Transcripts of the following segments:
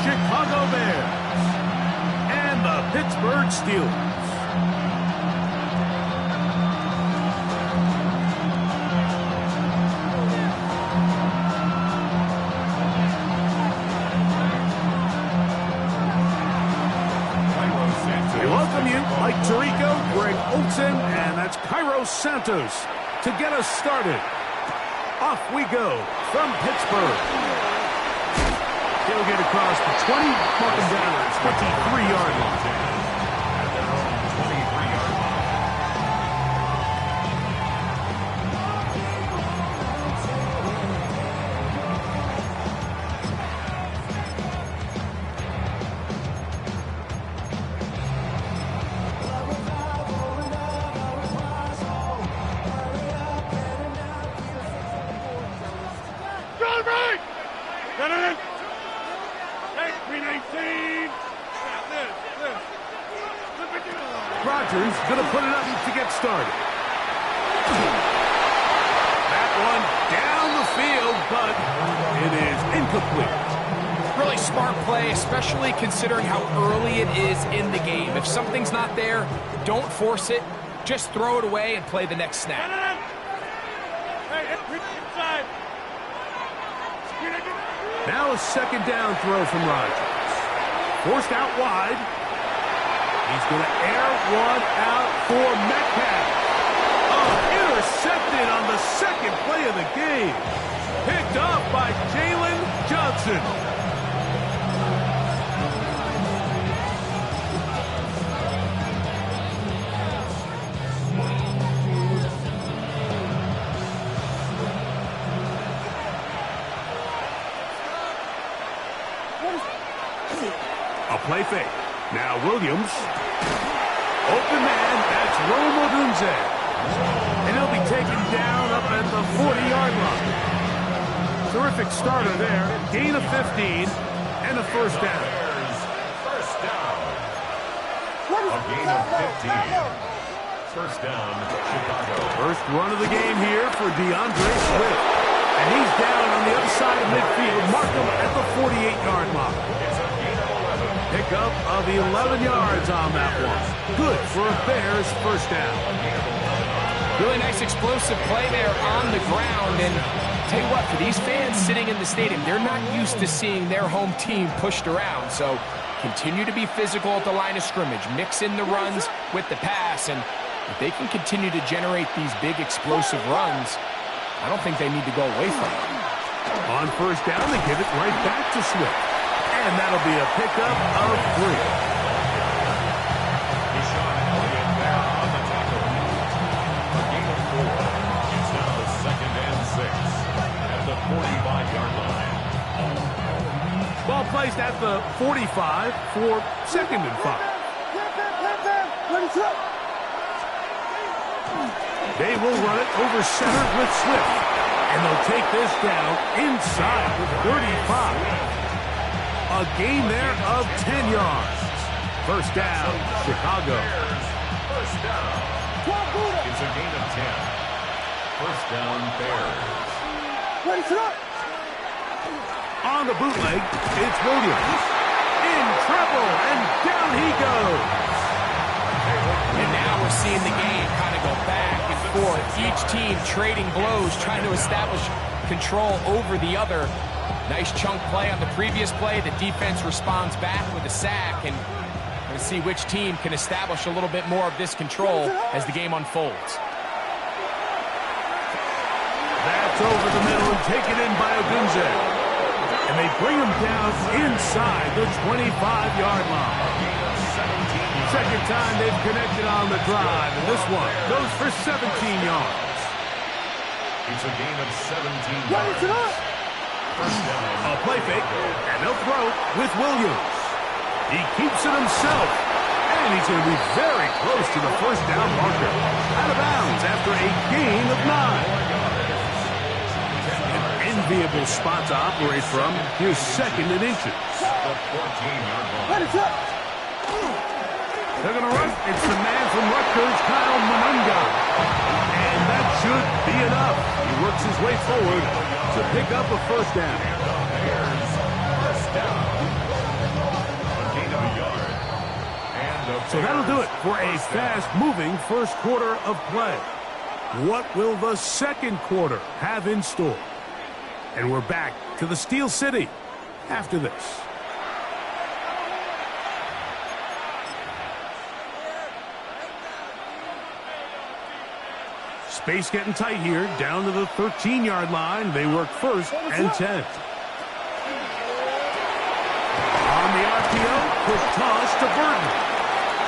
Chicago Bears and the Pittsburgh Steelers. We welcome you, Mike Tirico, Greg Olson, and that's Cairo Santos to get us started. Off we go from Pittsburgh. He'll get across the 20, mark him down at the 23-yard line. Rodgers going to put it up to get started. That one down the field, but it is incomplete. Really smart play, especially considering how early it is in the game. If something's not there, don't force it. Just throw it away and play the next snap. Now a second down throw from Rodgers. Forced out wide. He's going to air one out for Metcalf. Oh, intercepted on the second play of the game. Picked up by Jalen Johnson. A play fake. Now Williams. Open man, that's Rome Odunze. And he'll be taken down up at the 40-yard line. Terrific starter there. Gain of 15 and a first down. A gain of 15. First down, Chicago. First run of the game here for DeAndre Swift. And he's down on the other side of midfield. Mark him at the 48-yard line. Pickup of 11 yards on that one. Good for a Bears first down. Really nice explosive play there on the ground. And tell you what, for these fans sitting in the stadium, they're not used to seeing their home team pushed around. So continue to be physical at the line of scrimmage. Mix in the runs with the pass. And if they can continue to generate these big explosive runs, I don't think they need to go away from it. On first down, they give it right back to Swift. And that'll be a pickup of 3. Deshaun Elliott there on the tackle. A gain of 4. It's now the 2nd and 6 at the 45-yard line. Ball placed at the 45 for 2nd and 5. They will run it over center with Swift. And they'll take this down inside the 35. A gain there of 10 yards. First down, Chicago. First down. It's a gain of 10. First down, Bears. On the bootleg, it's Williams. In trouble, and down he goes. And now we're seeing the game kind of go back and forth. Each team trading blows, trying to establish control over the other. Nice chunk play on the previous play. The defense responds back with a sack, and we're going to see which team can establish a little bit more of this control as the game unfolds. That's over the middle and taken in by Odunze. And they bring him down inside the 25-yard line. Second time they've connected on the drive, and this one goes for 17 yards. It's a gain of 17 yards. A play fake, and they'll throw with Williams. He keeps it himself, and he's going to be very close to the first down marker. Out of bounds after a gain of 9. An enviable spot to operate from. Here's 2nd and inches. The 14-yard line. They're going to run. It's the man from Rutgers, Kyle Monunga. And that should be enough. He works his way forward to pick up a first down. for a fast-moving first quarter of play. What will the second quarter have in store? And we're back to the Steel City after this. Space getting tight here, down to the 13-yard line. They work first and 10. On the RPO, quick toss to Burton.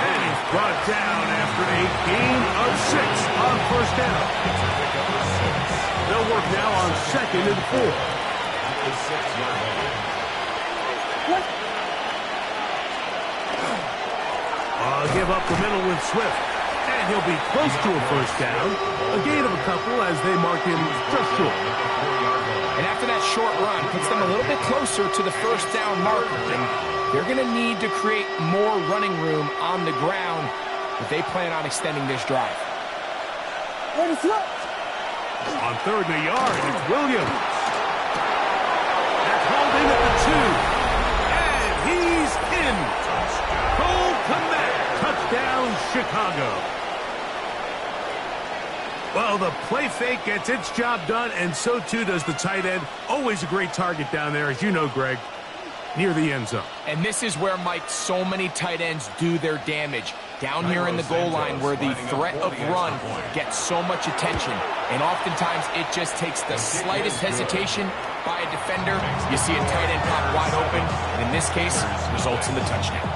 And he's brought down after a gain of 6 on first down. They'll work now on second and 4. Give up the middle with Swift. And he'll be close to a first down. A gain of a couple as they mark him just short. And after that short run, puts them a little bit closer to the first down marker. And they're going to need to create more running room on the ground if they plan on extending this drive. On third and a yard, it's Williams. That's hauled in at the 2. And he's in. Cole Kmet, touchdown Chicago. Well, the play fake gets its job done, and so too does the tight end. Always a great target down there, as you know, Greg, near the end zone. And this is where, Mike, so many tight ends do their damage. Down here in the goal line where the threat of run gets so much attention. And oftentimes it just takes the slightest hesitation by a defender. You see a tight end pop wide open, and in this case, results in the touchdown.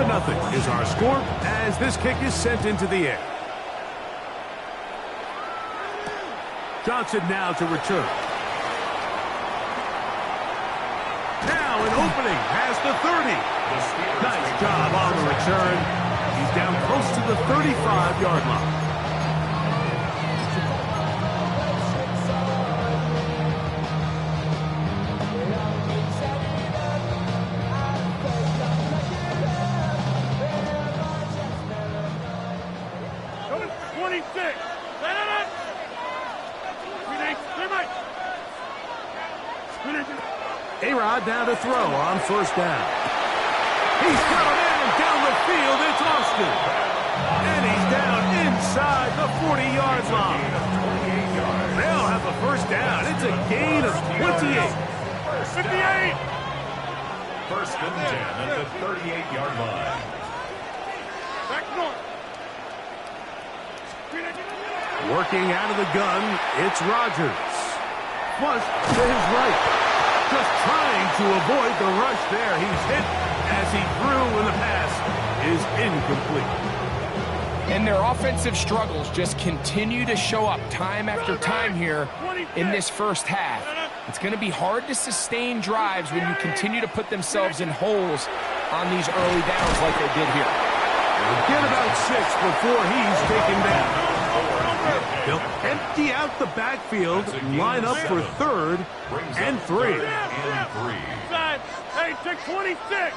Nothing is our score as this kick is sent into the air. Johnson now to return. Now an opening past the 30. Nice job on the return. He's down close to the 35-yard line. A-Rod now to throw on first down. He's got a man down the field. It's Austin. And he's down inside the 40-yard line. They'll have the first down. It's a gain of 28. 58. First and 10 at the 38-yard line. Back north. Working out of the gun, it's Rodgers. Flush to his right. Just trying to avoid the rush there. He's hit as he threw when the pass is incomplete. And their offensive struggles just continue to show up time after time here in this first half. It's going to be hard to sustain drives when you continue to put themselves in holes on these early downs like they did here. They'll get about 6 before he's taken down. They'll empty out the backfield, line up for third and 3. Hey, take 26.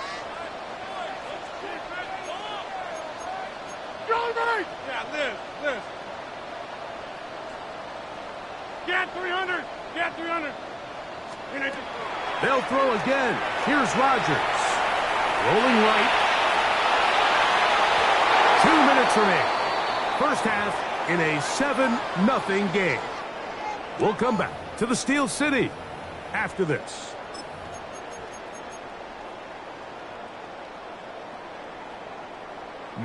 Yeah, Liz. Get 300. Get 300. They'll throw again. Here's Rodgers. Rolling right. 2 minutes remaining. First half in a 7-0 game. We'll come back to the Steel City after this.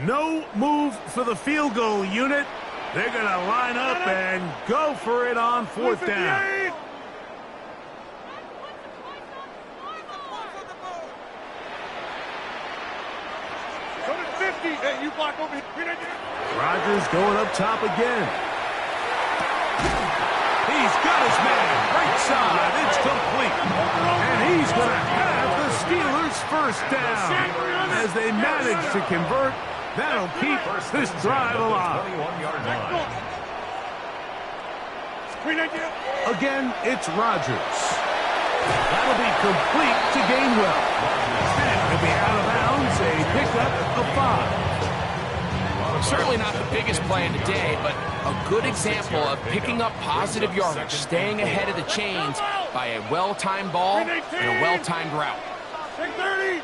No move for the field goal unit. They're going to line up and go for it on fourth down. Hey, you block over here. Rodgers going up top again. He's got his man right side. It's complete. And he's going to have the Steelers first down. As they manage to convert, that'll keep this drive alive. Again, it's Rodgers. That'll be complete to Gainwell. And he'll be out of bounds, a pickup of 5. Certainly not the biggest play of the day, but a good example of picking up positive yardage, staying ahead of the chains by a well-timed ball and a well-timed route. 30.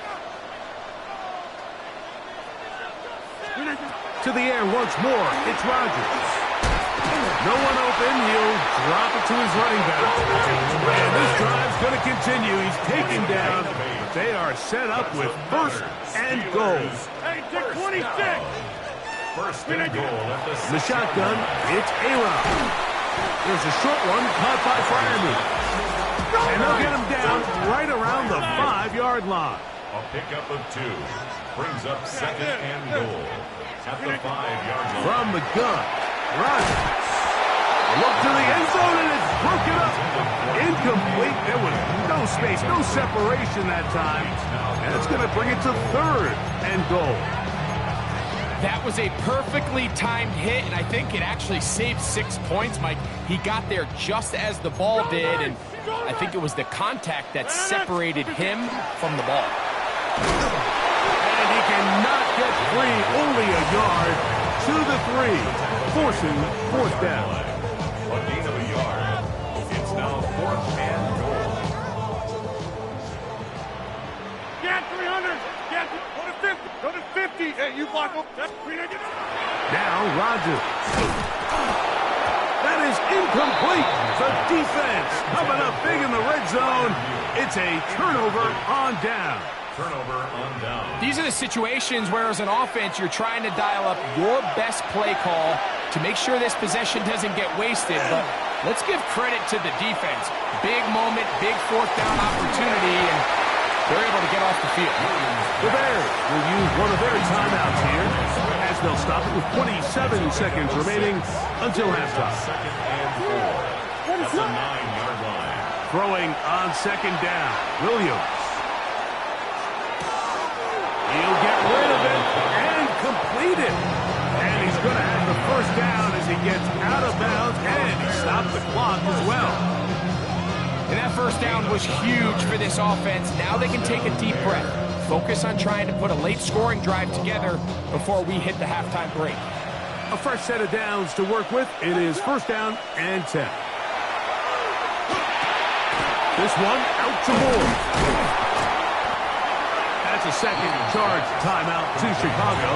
To the air once more. It's Rodgers. No one open. He'll drop it to his running back. And this drive's going to continue. He's taken down. But they are set up with first and goal. Hey, 26. First and goal at the shotgun, it's A-Rod. There's a short one caught by Fryermuth. And they'll get him down right around the 5-yard line. A pickup of 2 brings up second and goal at the 5-yard line. From the gun, Rodgers. Look to the end zone, and it's broken up. Incomplete. There was no space, no separation that time. And it's going to bring it to third and goal. That was a perfectly timed hit, and I think it actually saved 6 points, Mike. He got there just as the ball did, and I think it was the contact that separated him from the ball. And he cannot get free, only a yard to the 3, forcing fourth down. A gain of a yard. It's now fourth and goal. Get 300. Get go to 50. Go to 50. Hey, you block up. Now Rodgers. That is incomplete. The defense coming up big in the red zone. It's a turnover on down. Turnover on down. These are the situations where, as an offense, you're trying to dial up your best play call to make sure this possession doesn't get wasted. But let's give credit to the defense. Big moment, big fourth down opportunity, and they're able to get off the field. The Bears will use one of their timeouts here, as they'll stop it with 27 seconds remaining until halftime. Second and 4 at the 9-yard line. Throwing on second down, Williams. He'll get rid of it and complete it. And he's going to have the first down as he gets out of bounds, and he stopped the clock as well. And that first down was huge for this offense. Now they can take a deep breath. Focus on trying to put a late scoring drive together before we hit the halftime break. A fresh set of downs to work with. It is first down and 10. This one out to Moore. That's a second charge timeout to Chicago.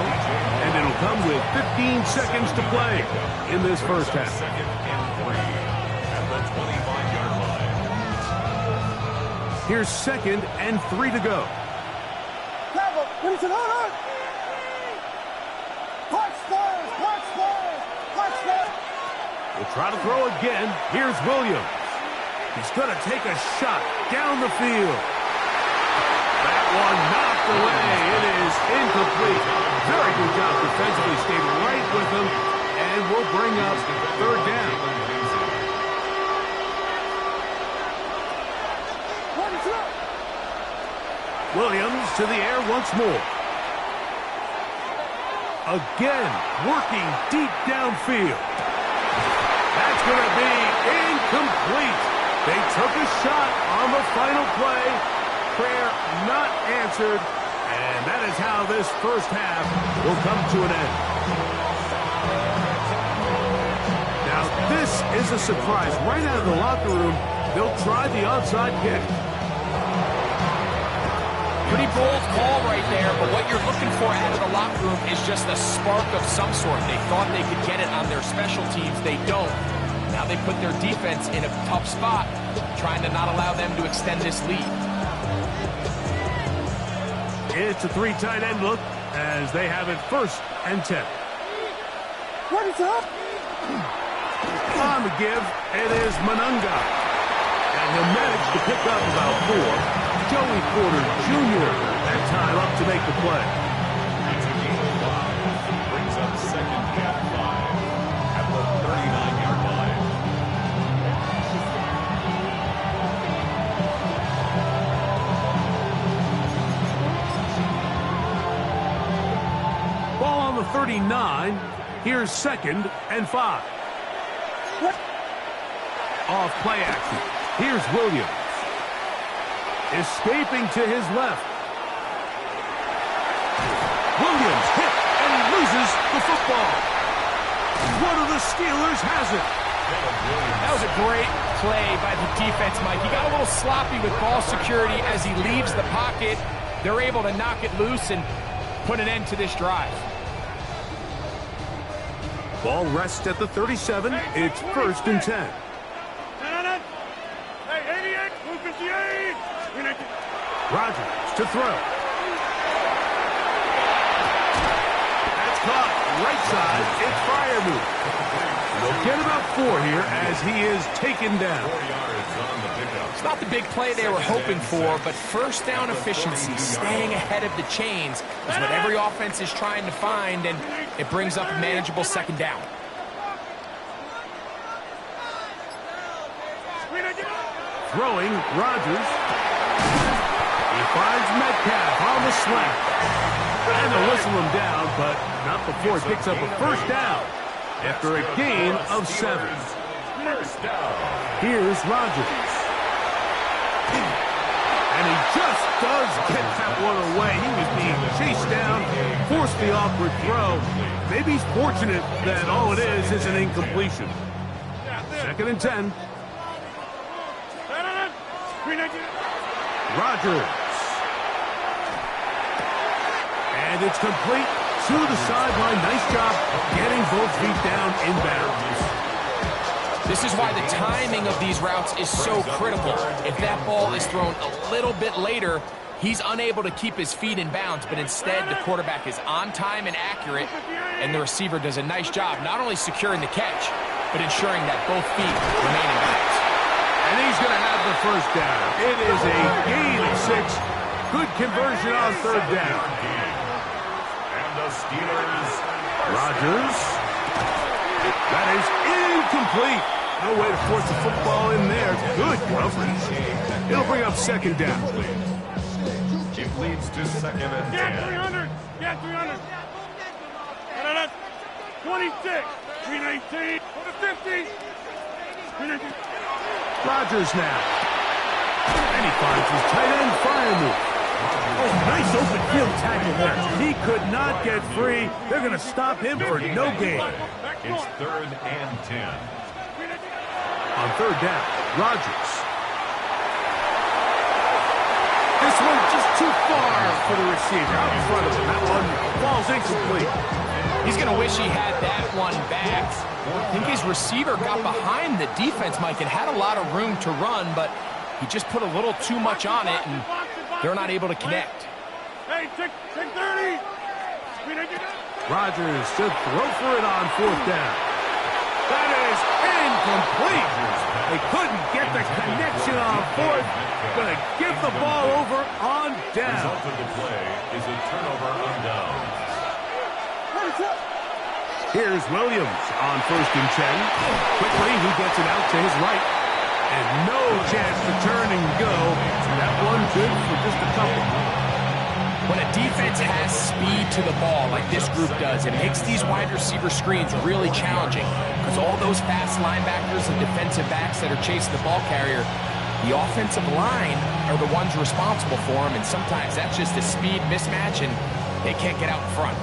And it'll come with 15 seconds to play in this first half. Second and 3 at the 25-yard line. Here's second and 3 to go. We'll try to throw again. Here's Williams. He's going to take a shot down the field. That one knocked away. It is incomplete. Very good job defensively. Stayed right with him. And we'll bring up third down. Williams to the air once more. Again, working deep downfield. That's going to be incomplete. They took a shot on the final play. Prayer not answered. And that is how this first half will come to an end. Now, this is a surprise. Right out of the locker room, they'll try the onside kick. Pretty bold call right there, but what you're looking for out of the locker room is just a spark of some sort. They thought they could get it on their special teams. They don't. Now they put their defense in a tough spot, trying to not allow them to extend this lead. It's a 3 tight end look as they have it first and 10. What is up? On the give, it is Monunga. And he'll manage to pick up about 4. Joey Porter Jr. that time up to make the play. It's a gain of 5. Brings up second and 5 at the 39-yard line. Ball on the 39. Here's second and 5. Off play action. Here's Williams. Escaping to his left. Williams hit and loses the the football. One of the Steelers has it. That was a great play by the defense, Mike. He got a little sloppy with ball security as he leaves the pocket. They're able to knock it loose and put an end to this drive. Ball rests at the 37. It's 1st and 10. Rodgers to throw. That's caught. Right side. It's Freiermuth. They'll get about 4 here as he is taken down. It's not the big play they were hoping for, but first down efficiency, staying ahead of the chains, is what every offense is trying to find, and it brings up a manageable 2nd down. Throwing, Rodgers. He finds Metcalf on the slant. And they'll whistle him down, but not before he picks up a 1st down after a gain of 7. Here's Rodgers. And he just does get that one away. He was being chased down, forced the awkward throw. Maybe he's fortunate that all it is an incompletion. 2nd and 10. Rodgers. And it's complete to the sideline. Nice job getting both feet down inbounds. This is why the timing of these routes is so critical. If that ball is thrown a little bit later, he's unable to keep his feet in bounds, but instead the quarterback is on time and accurate, and the receiver does a nice job not only securing the catch, but ensuring that both feet remain in bounds. And he's going to have the 1st down. It is a gain of 6. Good conversion on 3rd down. And the Steelers. Rodgers. That is incomplete. No way to force the football in there. Good coverage. It'll bring up 2nd down. It leads to 2nd and 10. Get 300. Get 300. 26. 319. 50. 319. Rodgers now. And he finds his tight end, Freiermuth. Oh, nice open field tackle there. He could not get free. They're going to stop him for no gain. It's 3rd and 10. On 3rd down, Rodgers. This one just too far for the receiver. Out in front of him. That one falls incomplete. He's going to wish he had that one back. I think his receiver got behind the defense, Mike, and had a lot of room to run, but he just put a little too much on it, and they're not able to connect. Hey, 630. Rodgers should throw for it on 4th down. That is incomplete. They couldn't get the connection on 4th. Going to give the ball over on down. The result of the play is a turnover on downs. Here's Williams on 1st and 10. Quickly, he gets it out to his right. And no chance to turn and go. That one good for just a couple. When a defense has speed to the ball like this group does, it makes these wide receiver screens really challenging because all those fast linebackers and defensive backs that are chasing the ball carrier, the offensive line are the ones responsible for them, and sometimes that's just a speed mismatch, and they can't get out in front.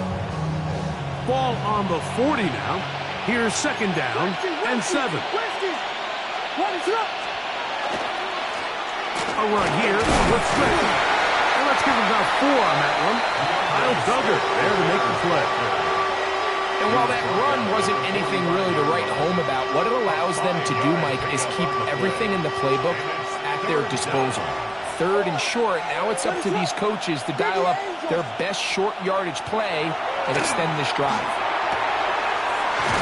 Ball on the 40 now. Here's 2nd down and 7. A run here with Smith. And let's give him about 4 on that one. Kyle Duggar there to make the play. And while that run wasn't anything really to write home about, what it allows them to do, Mike, is keep everything in the playbook at their disposal. 3rd and short, now it's up to these coaches to dial up their best short yardage play and extend this drive.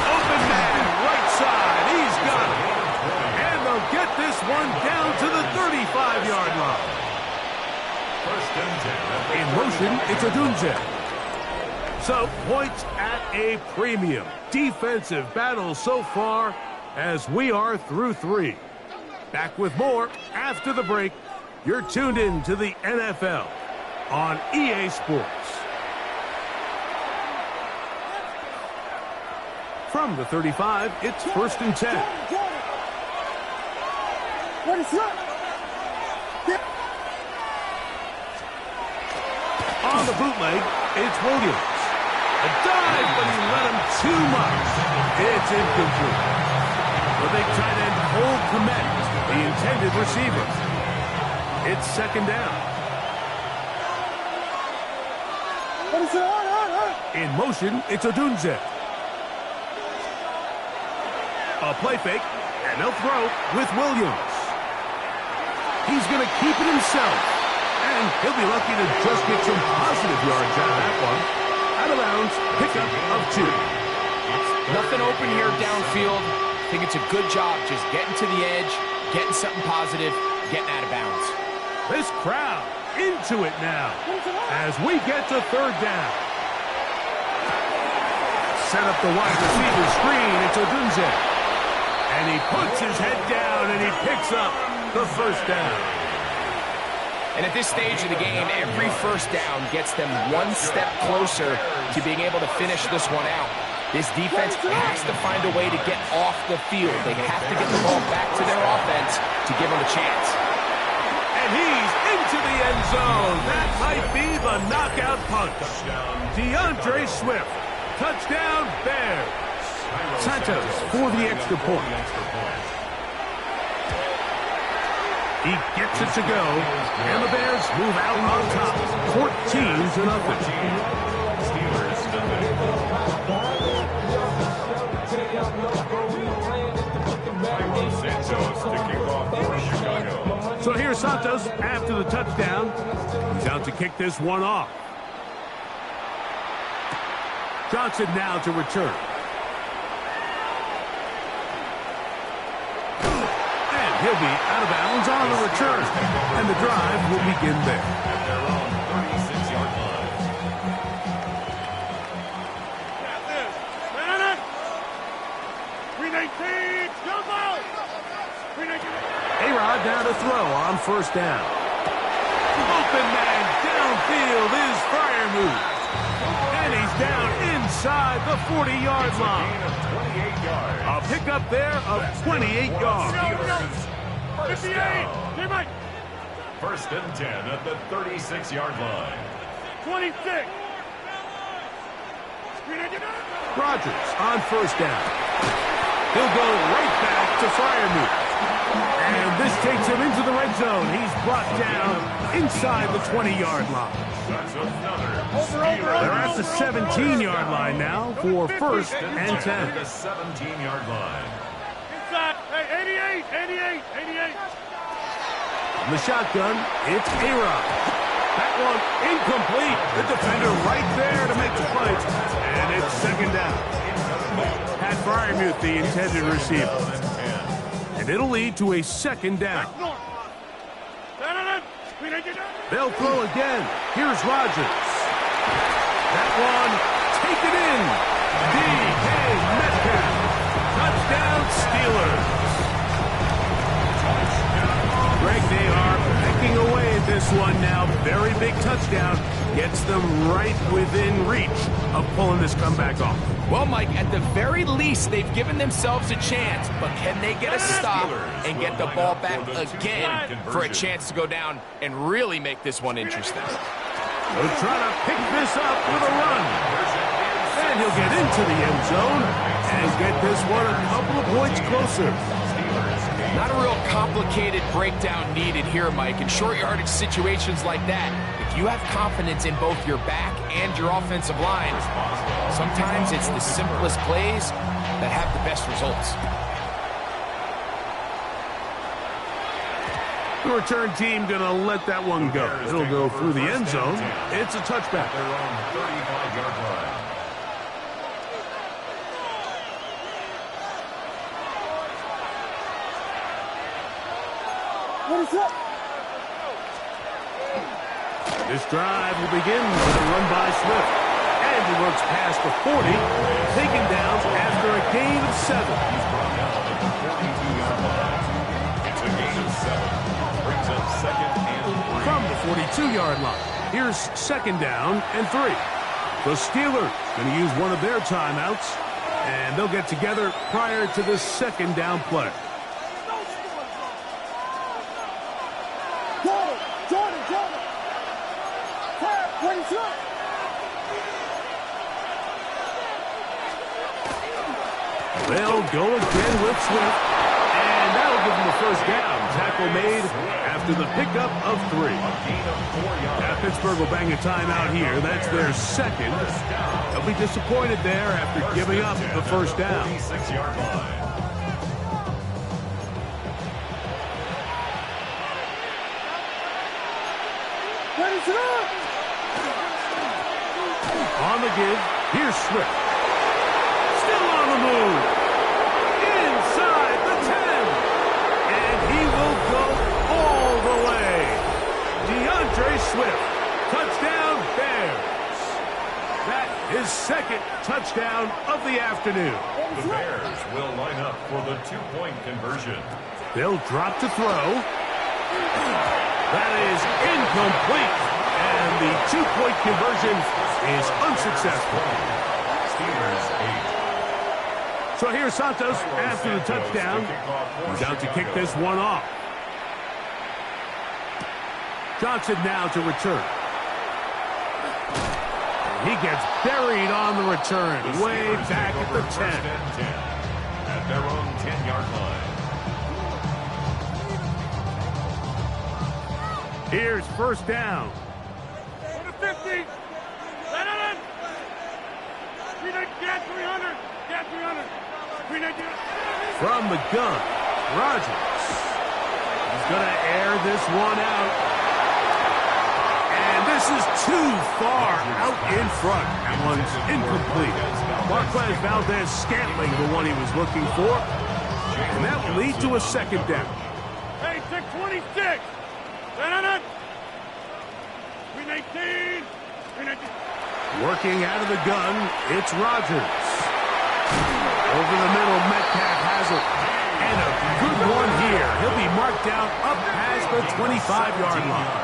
Open man, right side, he's got it. And they'll get this one down to the 35-yard line. 1st and 10. In motion, it's Odunze. So, points at a premium. Defensive battle so far as we are through 3. Back with more after the break. You're tuned in to the NFL on EA Sports. From the 35, it's 1st and 10. What is up? On the bootleg, it's Williams. A dive, but he let him too much. It's incomplete. The big tight end Cole Kmet, the intended receiver. It's second down. In motion, it's Odunze. A play fake, and they'll throw with Williams. He's going to keep it himself, and he'll be lucky to just get some positive yards out of that one. Out of bounds, pickup of 2. Nothing open here downfield. I think it's a good job just getting to the edge, getting something positive, getting out of bounds. This crowd into it now as we get to third down. Set up the wide receiver screen. It's Odunze. And he puts his head down and he picks up the first down. And at this stage of the game, every first down gets them one step closer to being able to finish this one out. This defense has to find a way to get off the field. They have to get the ball back to their offense to give them a chance. And he's into the end zone. That might be the knockout punch. DeAndre Swift. Touchdown, Bears. Santos for the extra point. He gets it to go, and the Bears move out on top, 14-0. So here's Santos after the touchdown. He's out to kick this one off. Johnson now to return. And he'll be out of bounds on the return. And the drive will begin there. At their own 36-yard line. Got this. Man it. 319. Jump out. 319. A-Rod now to throw on first down. Open man downfield is Freiermuth. And he's down inside the 40-yard line. 28 yards. A pickup there of 28 yards. 58. Hey, Mike. First and 10 at the 36-yard line. 26. Rodgers on first down. He'll go right back to Freiermuth. And this takes him into the red zone. He's brought down inside the 20-yard line. That's another. They're at the 17-yard line now for first and 10. The 17-yard line. Inside. Hey, 88. 88. From the shotgun, it's A-Rod. That one incomplete. The defender right there to make the play. And it's second down. Pat Freiermuth, the intended receiver. And it'll lead to a second down. They'll throw again. Here's Rodgers. That one taken in. D.K. Metcalf. Touchdown Steelers. Greg, they are pecking away at this one now. Very big touchdown. Gets them right within reach of pulling this comeback off. Well, Mike, at the very least, they've given themselves a chance, but can they get a stop and get the ball back again for a chance to go down and really make this one interesting? They'll try to pick this up with a run. And he'll get into the end zone and get this one a couple of points closer. Not a real complicated breakdown needed here, Mike. In short yardage situations like that, if you have confidence in both your back and your offensive line, sometimes it's the simplest plays that have the best results. The return team going to let that one go. It'll go through the end zone. It's a touchback. Their own 35-yard line. This drive will begin with a run by Swift. And he works past the 40, taken down after a gain of 7. He's brought down at the 42-yard line. It's a gain of 7. Brings up second and 3. From the 42-yard line, here's second down and 3. The Steelers going to use one of their timeouts, and they'll get together prior to the second down play. They'll go again with Swift, and that'll give them a first down. Tackle made after the pickup of 3. Now Pittsburgh will bang a timeout here. That's their second. They'll be disappointed there after giving up the first down. 46-yard line. On the give, here's Swift. Still on the move. Inside the 10. And he will go all the way. DeAndre Swift. Touchdown, Bears. That is second touchdown of the afternoon. The Bears will line up for the 2-point conversion. They'll drop to throw. That is incomplete. And the 2-point conversion is unsuccessful. Steelers 8. So here's Santos after the touchdown. He's out to kick this one off. Johnson now to return. He gets buried on the return. Way back at the 10. At their own 10-yard line. Here's first down. 50. Get 300. Get 300. From the gun, Rodgers. He's going to air this one out. And this is too far out in front. That one's incomplete. Marquez Valdez-Scantling, the one he was looking for. And that will lead to a second down. Hey, 626. 319. 319. Working out of the gun, it's Rodgers. Over the middle, Metcalf has it. And a good one here. He'll be marked down up past the 25-yard line.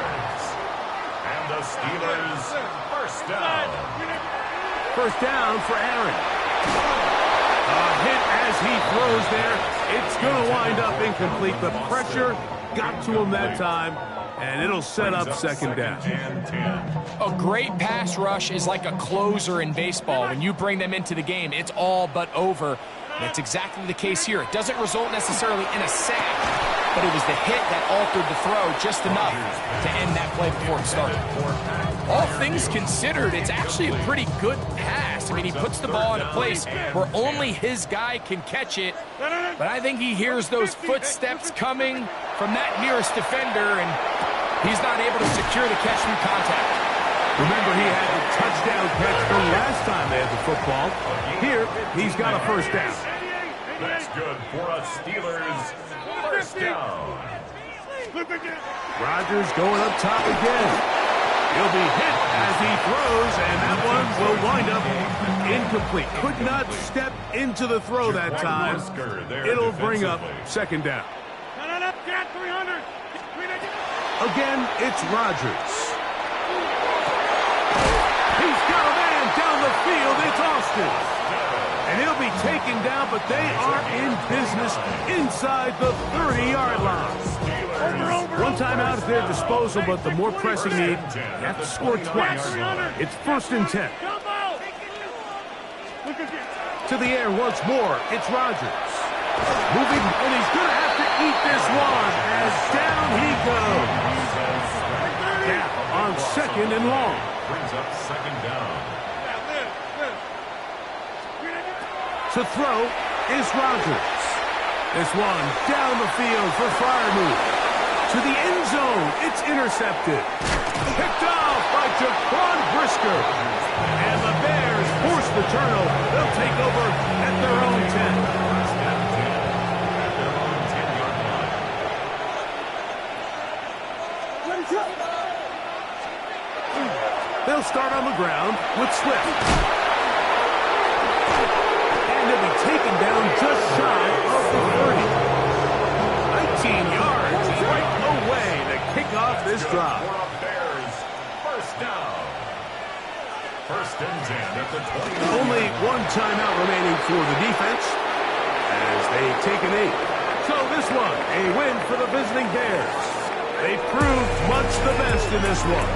And the Steelers first down. First down for Aaron. A hit as he throws there. It's going to wind up incomplete. The pressure got to him that time. And it'll set up second down. A great pass rush is like a closer in baseball. When you bring them into the game, it's all but over. That's exactly the case here. It doesn't result necessarily in a sack, but it was the hit that altered the throw just enough to end that play before it started. All things considered, it's actually a pretty good pass. I mean, he puts the ball in a place where only his guy can catch it, but I think he hears those footsteps coming from that nearest defender, and he's not able to secure the catch through contact. Remember, he had the touchdown catch from last time they had the football. Here, he's got a first down. That's good for a Steelers first down. Rodgers going up top again. He'll be hit as he throws, and that one will wind up incomplete. Could not step into the throw that time. It'll bring up second down. Again, it's Rodgers. He's got a man down the field. It's Austin. And he'll be taken down, but they are in business inside the 30-yard line. One timeout at their disposal, but the more pressing need, you have to score twice. It's first and 10. To the air once more, it's Rodgers. Moving, and he's going to have to eat this one as down he goes. Gap on second and long. Brings up second down. To throw is Rodgers. This one down the field for Freiermuth. To the end zone, it's intercepted. Picked off by Jaquan Brisker. And the Bears force the turnover. They'll take over at their own 10. They'll start on the ground with Swift. And he'll be taken down just shy of the 30. 19 yards right away to kick off this drive. Bears first down. First and 10 at the 20. Only one timeout remaining for the defense as they take an 8. So this one, a win for the visiting Bears. They proved much the best in this one.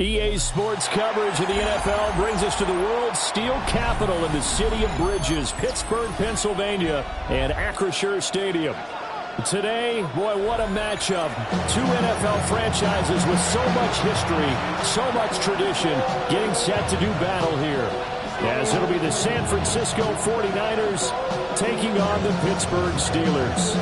EA Sports coverage of the NFL brings us to the world's steel capital in the city of Bridges, Pittsburgh, Pennsylvania, and Acrisure Stadium. Today, boy, what a matchup. Two NFL franchises with so much history, so much tradition, getting set to do battle here. As it'll be the San Francisco 49ers taking on the Pittsburgh Steelers.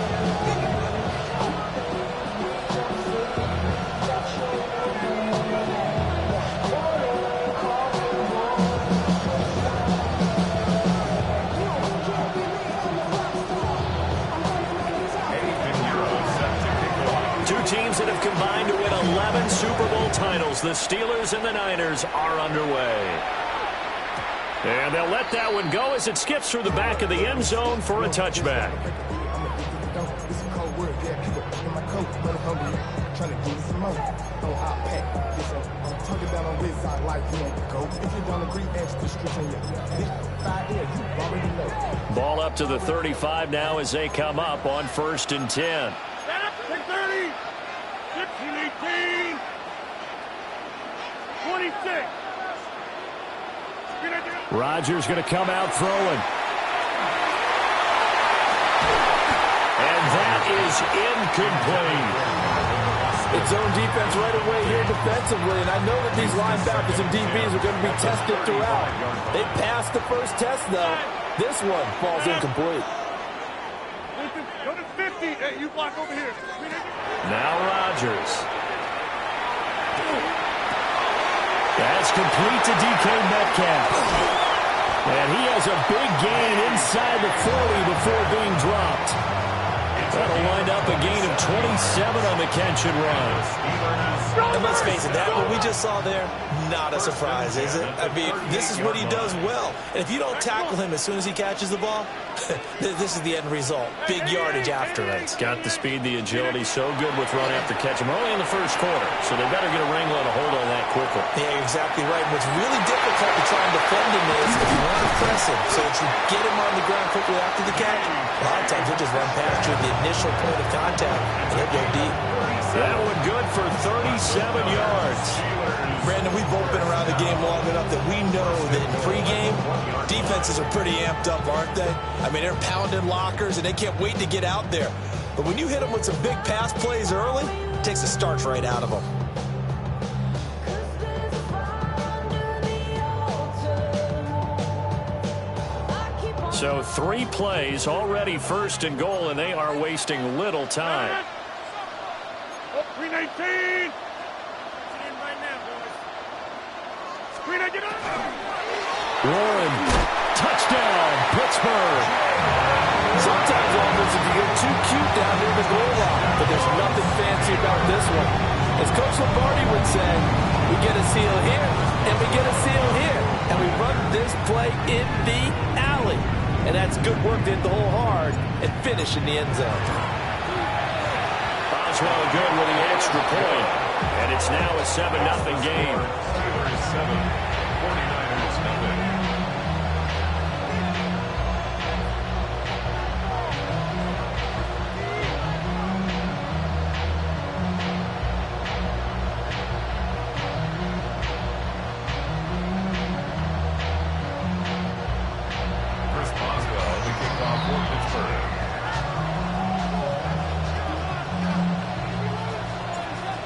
Teams that have combined to win 11 Super Bowl titles. The Steelers and the Niners are underway. And they'll let that one go as it skips through the back of the end zone for a touchback. Ball up to the 35 now as they come up on 1st and 10. 30, 15, 18, 26. Rodgers going to come out throwing. And that is incomplete. It's zone defense right away here defensively, and I know that these linebackers and DBs are going to be tested throughout. They passed the first test, though. This one falls incomplete. Go to 50. Hey, you block over here. Now Rodgers. That's complete to DK Metcalf. And he has a big gain inside the 40 before being dropped. That'll wind up a gain of 27 on the catch and run. And let's face it, that what we just saw there, not a surprise, is it? I mean, this is what he does well. And if you don't tackle him as soon as he catches the ball, this is the end result. Big yardage after it. Got the speed, the agility, so good with run after catch. We're only in the first quarter, so they better get a wrangle and a hold on that quickly. Yeah, exactly right. What's really difficult to try and defend him is if you want to press him so that you get him on the ground quickly after the catch. A lot of times he'll just run past you at the initial point of contact, and he'll go deep. That one good for 37 yards. Brandon, we've both been around the game long enough that we know that in pregame, defenses are pretty amped up, aren't they? I mean, they're pounding lockers, and they can't wait to get out there. But when you hit them with some big pass plays early, it takes the starch right out of them. So 3 plays, already 1st and goal, and they are wasting little time. Oh, Green 18. Right now, boys. Green 18. Warren, touchdown, Pittsburgh. Sometimes, almost, if you get too cute down near the goal line, but there's nothing fancy about this one. As Coach Lombardi would say, we get a seal here, and we get a seal here, and we run this play in the alley. And that's good work to hit the hole hard and finish in the end zone. Boswell good with the extra point. And it's now a 7-0 game. Steelers 7, 49ers nothing.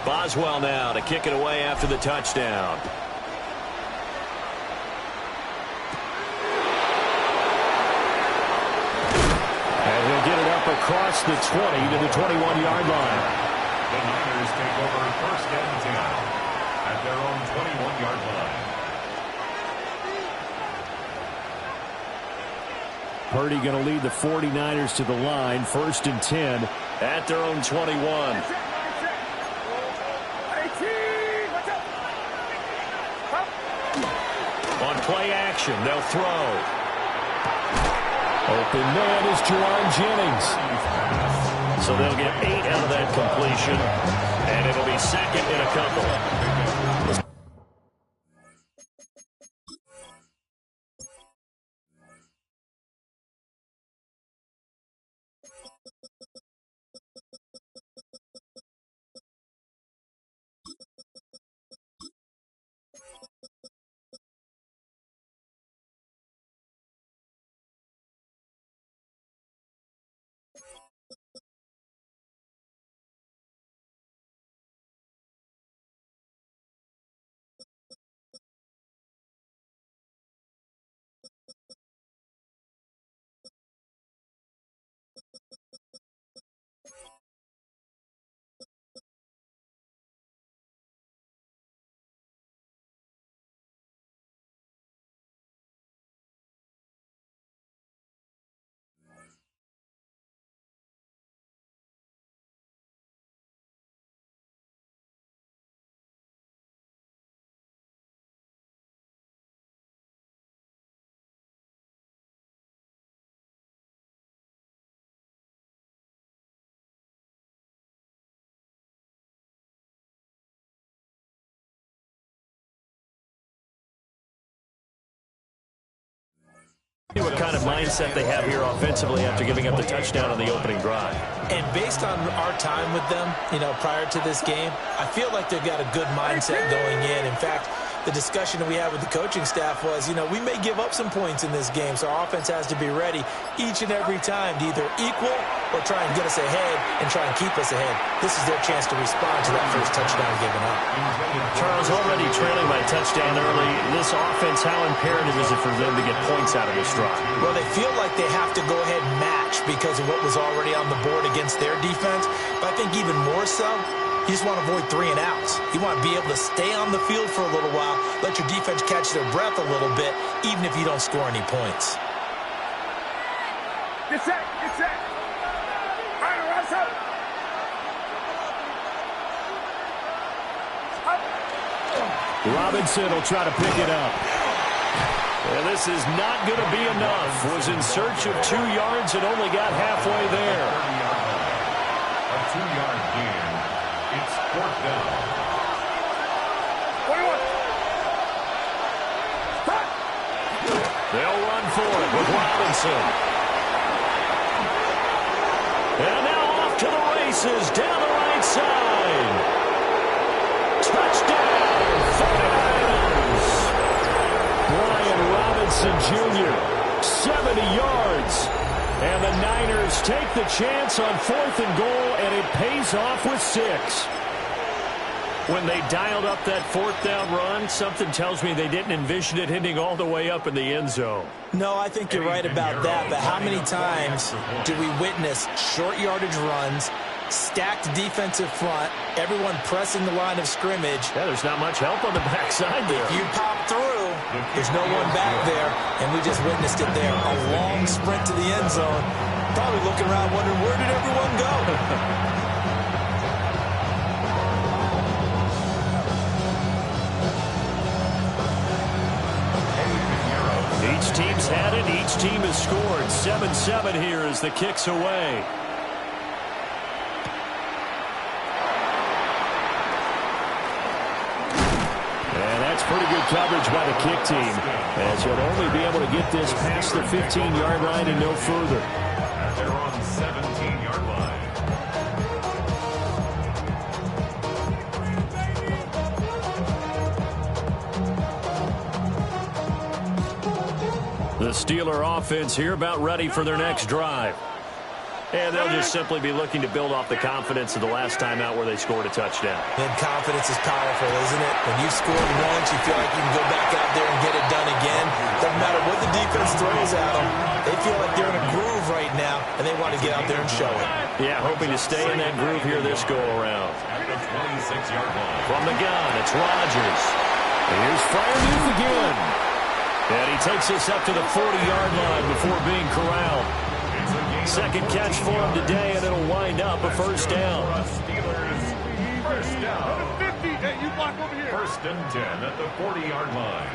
Boswell now to kick it away after the touchdown. And he'll get it up across the 20 to the 21-yard line. The Niners take over 1st and 10 at their own 21-yard line. Purdy going to lead the 49ers to the line. 1st and 10 at their own 21. On play action, they'll throw. Open man is Juwan Jennings. So they'll get 8 out of that completion, and it'll be 2nd and a couple. See what kind of mindset they have here offensively after giving up the touchdown on the opening drive. And based on our time with them, prior to this game, I feel like they've got a good mindset going in. In fact, the discussion that we had with the coaching staff was, we may give up some points in this game, so our offense has to be ready each and every time to either equal or try and get us ahead and try and keep us ahead. This is their chance to respond to that first touchdown given up. Charles, already trailing by touchdown early. This offense, how imperative is it for them to get points out of this drive? Well, they feel like they have to go ahead and match because of what was already on the board against their defense. But I think even more so, you just want to avoid 3 and outs. You want to be able to stay on the field for a little while, let your defense catch their breath a little bit, even if you don't score any points. Get set, get set. All right, rise up. Robinson will try to pick it up. Well, this is not going to be enough. Was in search of 2 yards and only got halfway there. A 2-yard gain. It's 4th down. 21. They'll run for it with Robinson. And now off to the races down the right side. Touchdown, 49ers. Brian Robinson Jr., 70 yards. And the Niners take the chance on 4th and goal, and it pays off with 6. When they dialed up that 4th down run, something tells me they didn't envision it hitting all the way up in the end zone. No, I think you're right about that, but how many times do we witness short yardage runs, stacked defensive front, everyone pressing the line of scrimmage? Yeah, there's not much help on the backside there. You pop through, there's no one back there, and we just witnessed it there. A long sprint to the end zone, probably looking around wondering, where did everyone go? Each team's had it. Each team has scored. 7-7 here as the kick's away. And that's pretty good coverage by the kick team, as you'll only be able to get this past the 15-yard line and no further. They're on the 17-yard line. The Steeler offense here about ready for their next drive. And they'll just simply be looking to build off the confidence of the last time out where they scored a touchdown. And confidence is powerful, isn't it? When you've scored once, you feel like you can go back out there and get it done again. Doesn't matter what the defense throws at them. They feel like they're in a groove right now, and they want to get out there and show it. Yeah, hoping to stay in that groove here this go-around. At the 26-yard line. From the gun, it's Rodgers. Here's Freiermuth again. And he takes us up to the 40-yard line before being corralled. Second catch for him today, and it'll wind up a first down. Steelers, first down. 50. Hey, you block over here. 1st and 10 at the 40-yard line.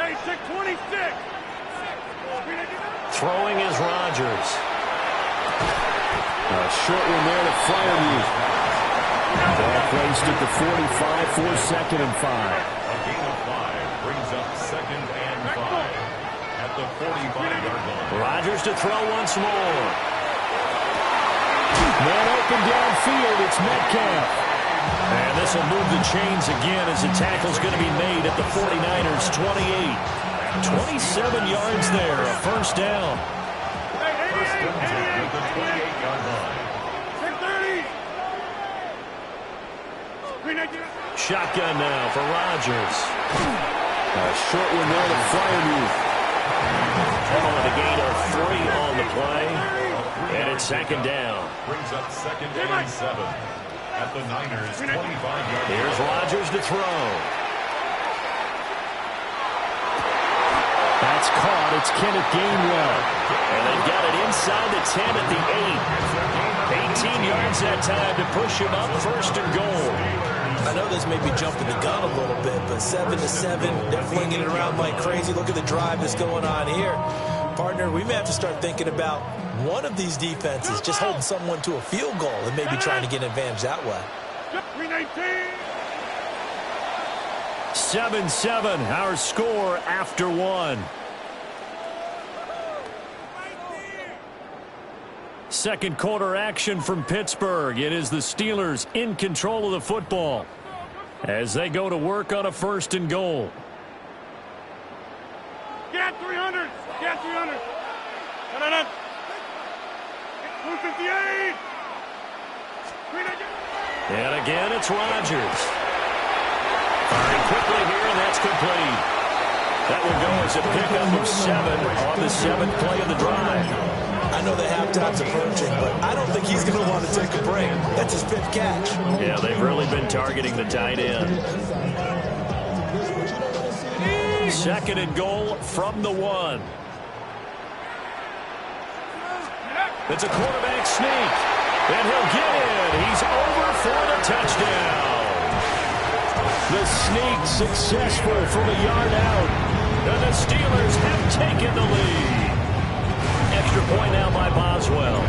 Hey, 626. Throwing is Rodgers. A short one there to Freiermuth. Ball placed at the 45 for 2nd and 5. A gain of 5 brings up 2nd and 5 at the 45-yard line. Rodgers to throw once more. Man open downfield, it's Metcalf. And this will move the chains again as the tackle's going to be made at the 49ers' 28. 27 yards there, a first down. 1st and 10 at the 28-yard line. 630. Shotgun now for Rodgers. A short one there to Freiermuth. Oh, the gain of 3 on the play. And it's 2nd down. Brings up 2nd and 7 at the Niners' 25-yard line. Here's Rodgers to throw. That's caught. It's Kenneth Gainwell. And they've got it inside the 10 at the 8. 18 yards that time to push him up 1st and goal. I know this may be jumping the gun a little bit, but 7-7, they're flinging it around like crazy. Look at the drive that's going on here. Partner, we may have to start thinking about one of these defenses just holding someone to a field goal and maybe trying to get an advantage that way. 7-7, our score after 1. Second quarter action from Pittsburgh. It is the Steelers in control of the football as they go to work on a 1st and goal. Get 300. Get 300. No. 258. And again, it's Rodgers. Firing quickly here, and that's complete. That will go as a pickup of 7 on the 7th play of the drive. I know the halftime's approaching, but I don't think he's going to want to take a break. That's his 5th catch. Yeah, they've really been targeting the tight end. 2nd and goal from the 1. It's a quarterback sneak, and he'll get in. He's over for the touchdown. The sneak successful from a yard out, and the Steelers have taken the lead. Extra point now by Boswell.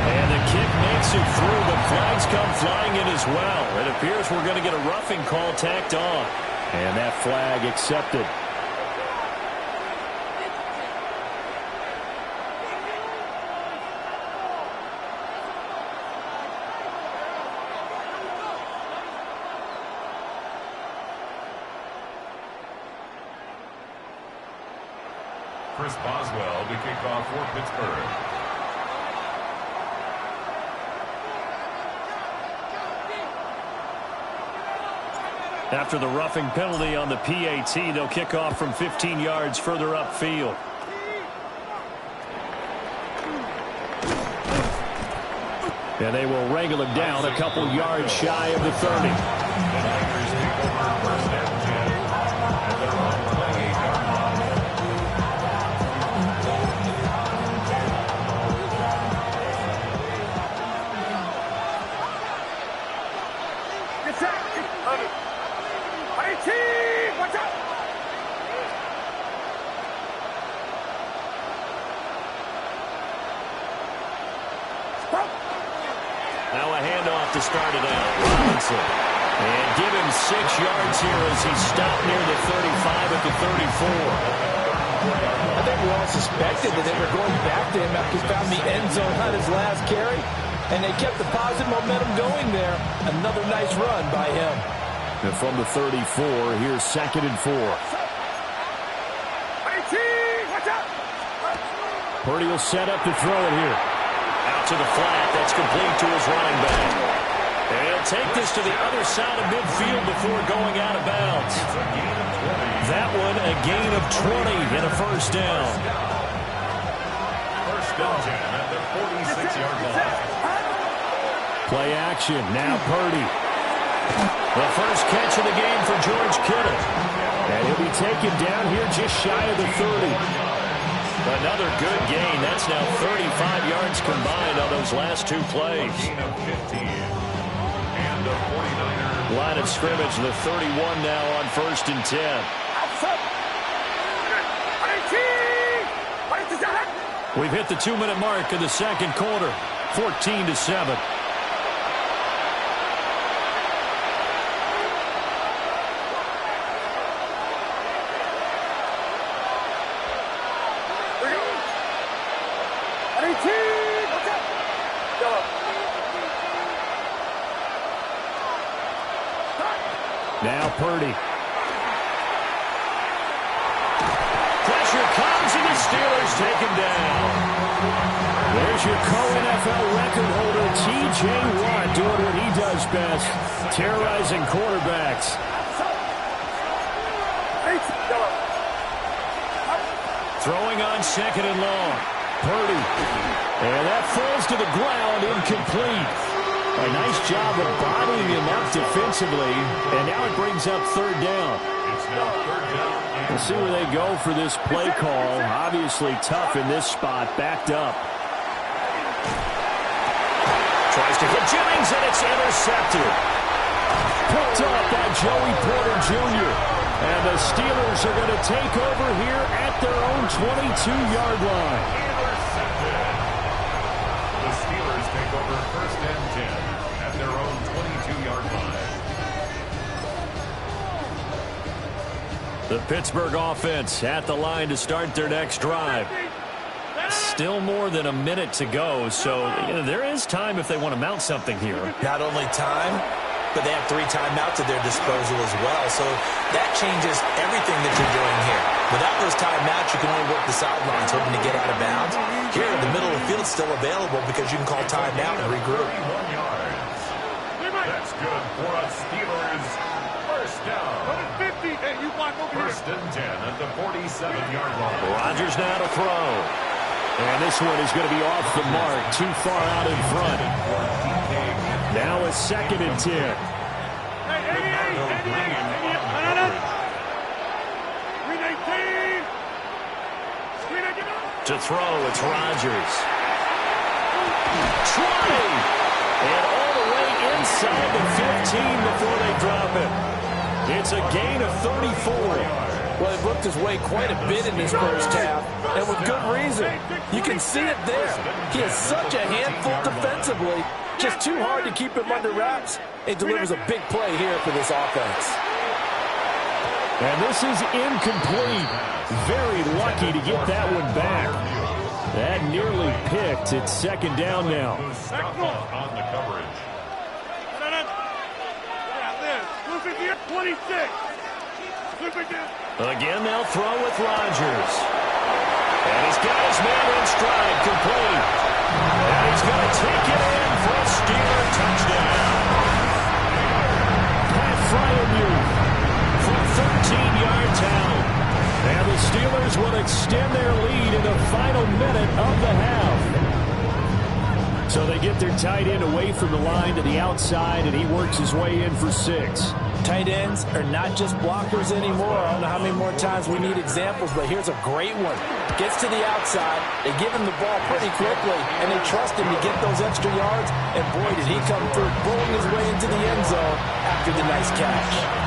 And the kick makes it through. The flags come flying in as well. It appears we're going to get a roughing call tacked on. And that flag accepted. Chris Boswell to kick off for Pittsburgh. After the roughing penalty on the PAT, they'll kick off from 15 yards further upfield. And they will wrangle him down a couple yards shy of the 30. Now a handoff to start it out. Robinson. And give him 6 yards here as he stopped near the 35 at the 34. I think we all suspected that they were going back to him after he found the end zone on his last carry, and they kept the positive momentum going there. Another nice run by him. And from the 34, here's 2nd and 4. Purdy will set up to throw it here. Out to the flat. That's complete to his running back. And he'll take this to the other side of midfield before going out of bounds. That one a gain of 20 and a 1st down. 1st and 10 at the 46-yard line. Play action. Now Purdy. The first catch of the game for George Kittle. And he'll be taken down here just shy of the 30. Another good gain. That's now 35 yards combined on those last 2 plays. And the 49er. Line of scrimmage, the 31 now on 1st and 10. We've hit the 2-minute mark in the 2nd quarter. 14-7. Now Purdy. Pressure comes and the Steelers take him down. There's your co-NFL record holder, T.J. Watt, doing what he does best, terrorizing quarterbacks. Throwing on 2nd and long. Purdy. And that falls to the ground, incomplete. A nice job of bottling him up defensively, and now it brings up 3rd down. It's now 3rd down. We'll see where they go for this play call. Obviously tough in this spot, backed up. Tries to hit Jennings, and it's intercepted. Picked up by Joey Porter Jr. And the Steelers are going to take over here at their own 22-yard line. Intercepted. The Steelers take over 1st and 10 at their own 22-yard line. The Pittsburgh offense at the line to start their next drive. Still more than a minute to go, so there is time if they want to mount something here. Not only time, but they have 3 timeouts at their disposal as well. So that changes everything that you're doing here. Without those timeouts, you can only work the sidelines, hoping to get out of bounds. Here, the middle of the field is still available because you can call timeout and regroup. 31 yards. That's good for a Steelers first down. 50. Hey, you block over here. First and 10 at the 47-yard line. Rodgers now to throw. And this one is going to be off the mark, too far out in front. Now a 2nd and 10. Hey, 88. 319. To throw, it's Rodgers. Trying. And all the way inside the 15 before they drop it. It's a gain of 34. Well, they've looked his way quite a bit in this first half, and with good reason. You can see it there. He is such a handful defensively. Just too hard to keep him under wraps. It delivers a big play here for this offense. And this is incomplete. Very lucky to get that one back. That nearly picked. It's 2nd down now. Stop on the coverage. 26. Again, they'll throw with Rodgers. And he's got his man in stride, complete. And he's going to take it in for a Steeler touchdown. Pat Fryermuth from 13-yard town. And the Steelers will extend their lead in the final minute of the half. So they get their tight end away from the line to the outside, and he works his way in for 6. Tight ends are not just blockers anymore. I don't know how many more times we need examples, but here's a great one. Gets to the outside, they give him the ball pretty quickly, and they trust him to get those extra yards, and boy, did he come through, bulling his way into the end zone after the nice catch.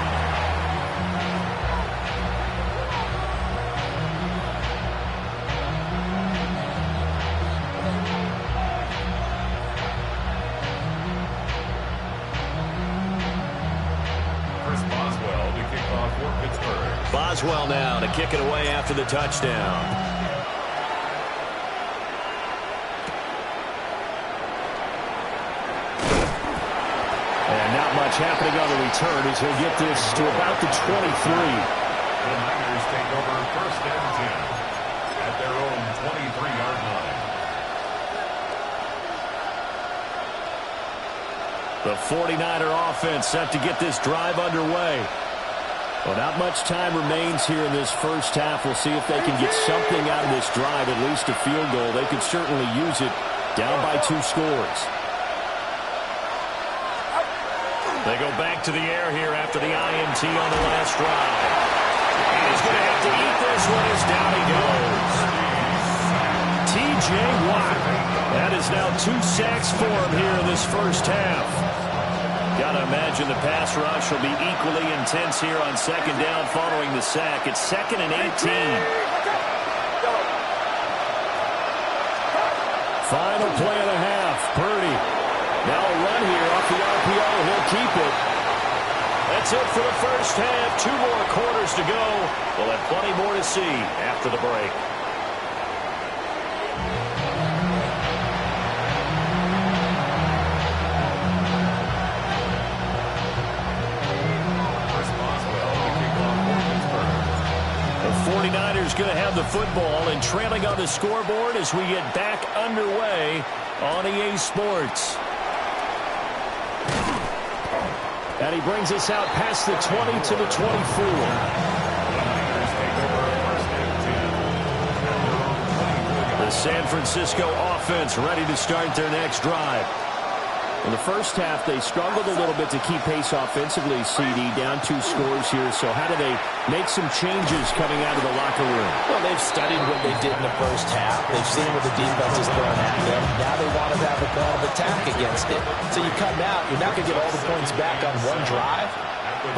Boswell now to kick it away after the touchdown. And not much happening on the return as he'll get this to about the 23. The Niners take over first and 10 at their own 23-yard line. The 49er offense set to get this drive underway. Well, not much time remains here in this first half. We'll see if they can get something out of this drive, at least a field goal. They could certainly use it down by 2 scores. They go back to the air here after the INT on the last drive. He's going to have to eat this one as down he goes. T.J. Watt. That is now 2 sacks for him here in this first half. Got to imagine the pass rush will be equally intense here on 2nd down following the sack. It's 2nd and 18. Final play of the half. Purdy. Now a run here off the RPO. He'll keep it. That's it for the first half. 2 more quarters to go. We'll have plenty more to see after the break. The 49ers going to have the football and trailing on the scoreboard as we get back underway on EA Sports. And he brings us out past the 20 to the 24. The San Francisco offense ready to start their next drive. In the first half, they struggled a little bit to keep pace offensively, CD, down 2 scores here. So how do they make some changes coming out of the locker room? Well, they've studied what they did in the first half. They've seen what the defense is throwing at them. Now they want to have a plan of attack against it. So you come out, you're not going to get all the points back on one drive,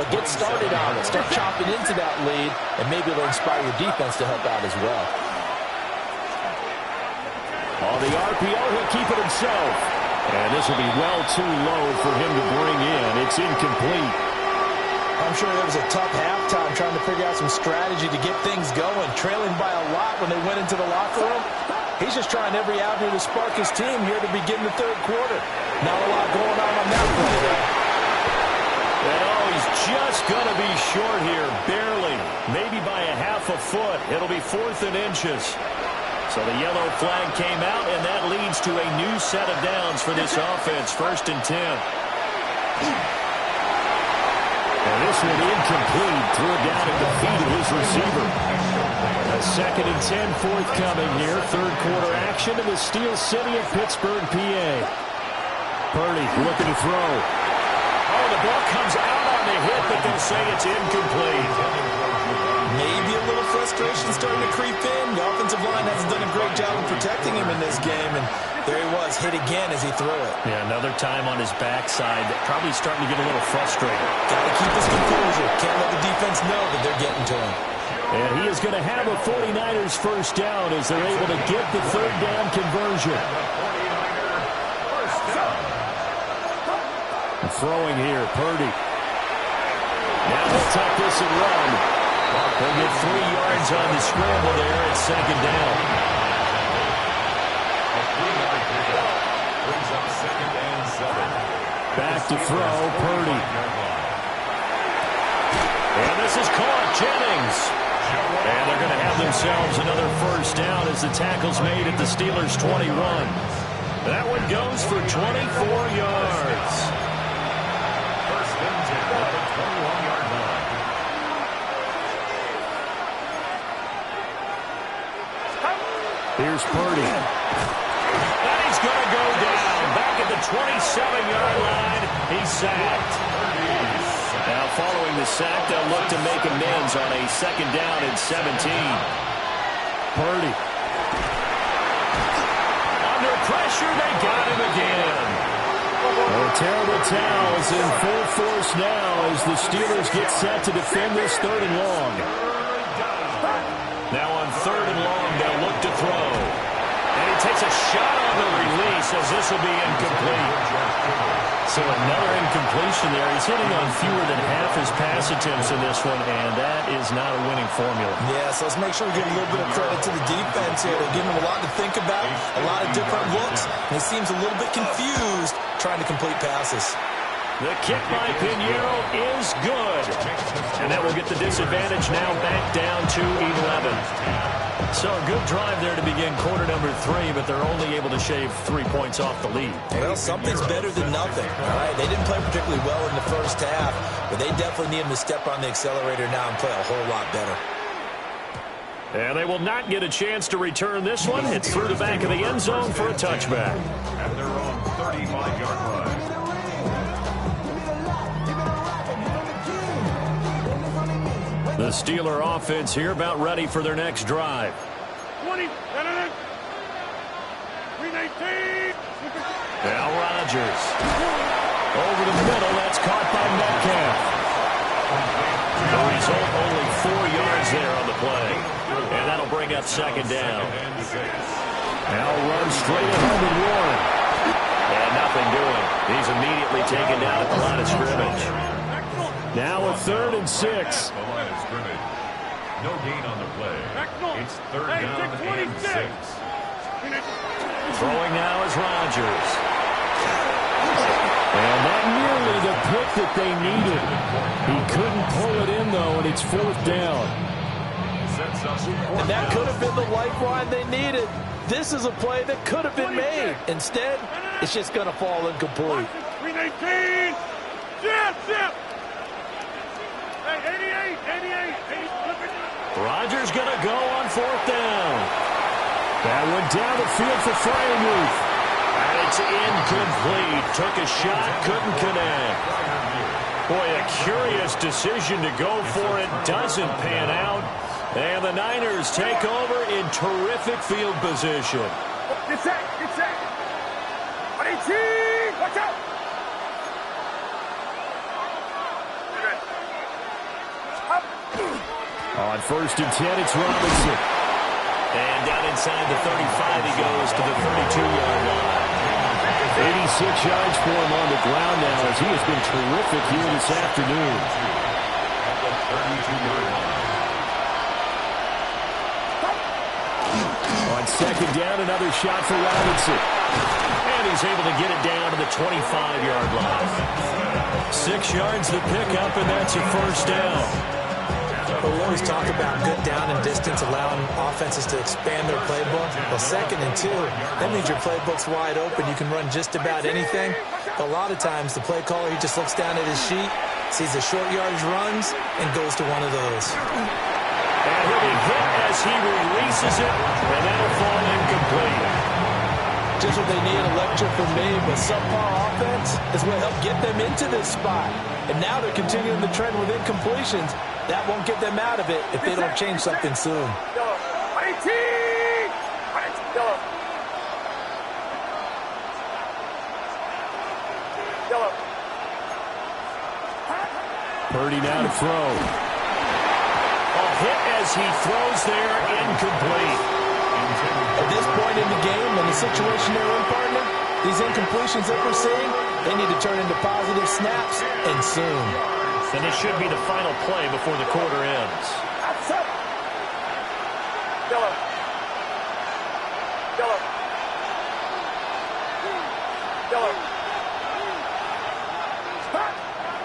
but get started on it. Start chopping into that lead, and maybe it'll inspire your defense to help out as well. On the RPO, he'll keep it himself. And this will be well too low for him to bring in. It's incomplete. I'm sure there was a tough halftime trying to figure out some strategy to get things going, trailing by a lot when they went into the locker room. He's just trying every avenue to spark his team here to begin the third quarter. Not a lot going on that play, though. Oh, he's just going to be short here, barely. Maybe by a half a foot. It'll be 4th and inches. So the yellow flag came out, and that leads to a new set of downs for this offense. 1st and 10. And this one incomplete. Threw it down at the feet of his receiver. A 2nd and 10 forthcoming here. Third quarter action in the Steel City of Pittsburgh, PA. Purdy looking to throw. Oh, the ball comes out on the hit, but they'll say it's incomplete. Maybe a little frustration starting to creep in. The offensive line hasn't done a great job of protecting him in this game, and there he was, hit again as he threw it. Yeah, another time on his backside. Probably starting to get a little frustrated. Got to keep his composure. Can't let the defense know that they're getting to him. And he is going to have a 49ers first down as they're able to get the third down conversion. Throwing here, Purdy. Now they'll tuck this and run. They'll get 3 yards on the scramble there at 2nd down. Back to throw, Purdy. And this is caught, Jennings. And they're going to have themselves another first down as the tackle's made at the Steelers' 21. That one goes for 24 yards. Here's Purdy. And he's going to go down. Back at the 27-yard line. He's sacked. Now following the sack, they'll look to make amends on a 2nd down and 17. Purdy. Under pressure, they got him again. Oh, terrible towels in full force now as the Steelers get set to defend this 3rd and long. Now on 3rd and long, they'll look to throw. And he takes a shot on the release as this will be incomplete. So another incompletion there. He's hitting on fewer than half his pass attempts in this one, and that is not a winning formula. Yeah, so let's make sure we give a little bit of credit to the defense here. They're giving him a lot to think about, a lot of different looks, and he seems a little bit confused trying to complete passes. The kick by Pinheiro is good. And that will get the disadvantage now back down to 11. So a good drive there to begin quarter number 3, but they're only able to shave 3 points off the lead. Well, something's better than nothing. All right, they didn't play particularly well in the first half, but they definitely need him to step on the accelerator now and play a whole lot better. And they will not get a chance to return this one. It's through the back of the end zone for a touchback. At their own 35-yard line. The Steeler offense here about ready for their next drive. 20, 319. Now Rodgers. Over the middle, that's caught by Metcalf. The result, only 4 yards there on the play. And that'll bring up 2nd down. Now run straight ahead to Warren. And nothing doing. He's immediately taken down at the line of scrimmage. Now a 3rd and 6. No gain on the play. It's 3rd down and 6. Throwing now is Rodgers. And not nearly the pick that they needed. He couldn't pull it in, though, and it's 4th down. And that could have been the lifeline they needed. This is a play that could have been made. Instead, it's just going to fall incomplete. 319. Zip. Hey, 88. Rodgers going to go on 4th down. That went down the field for Freiermuth. And it's incomplete. Took a shot, couldn't connect. Boy, a curious decision to go for it. Doesn't pan out. And the Niners take over in terrific field position. Get set. 118. Watch out. On 1st and 10, it's Robinson. And down inside the 35, he goes to the 32-yard line. 86 yards for him on the ground now as he has been terrific here this afternoon. On second down, another shot for Robinson. And he's able to get it down to the 25-yard line. 6 yards to pick up, and that's a first down. Well, we always talk about good down and distance, allowing offenses to expand their playbook. Well, 2nd and 2, that means your playbook's wide open. You can run just about anything. A lot of times, the play caller, he just looks down at his sheet, sees the short yardage runs, and goes to one of those. And he'll be hit as he releases it, and that'll fall incomplete. Just what they need, a lecture from me, but subpar offense is what helped get them into this spot. And now they're continuing the trend with incompletions. That won't get them out of it if they don't change something soon. Purdy now to throw. A hit as he throws there, incomplete. At this point in the game, in the situation they're in, partner, these incompletions that we're seeing, they need to turn into positive snaps, and soon. And this should be the final play before the quarter ends.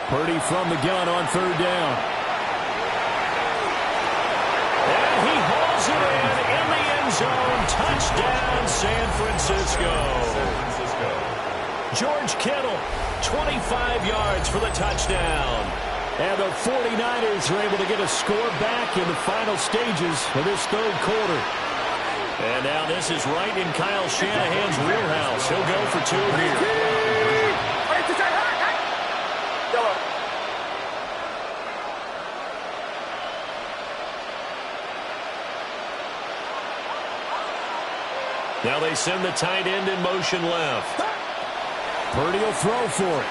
Purdy from the gun on 3rd down. And he hauls it in the end zone. Touchdown, San Francisco. George Kittle, 25 yards for the touchdown. And the 49ers are able to get a score back in the final stages of this 3rd quarter. And now this is right in Kyle Shanahan's wheelhouse. He'll go for 2 here. Now they send the tight end in motion left. Purdy will throw for it.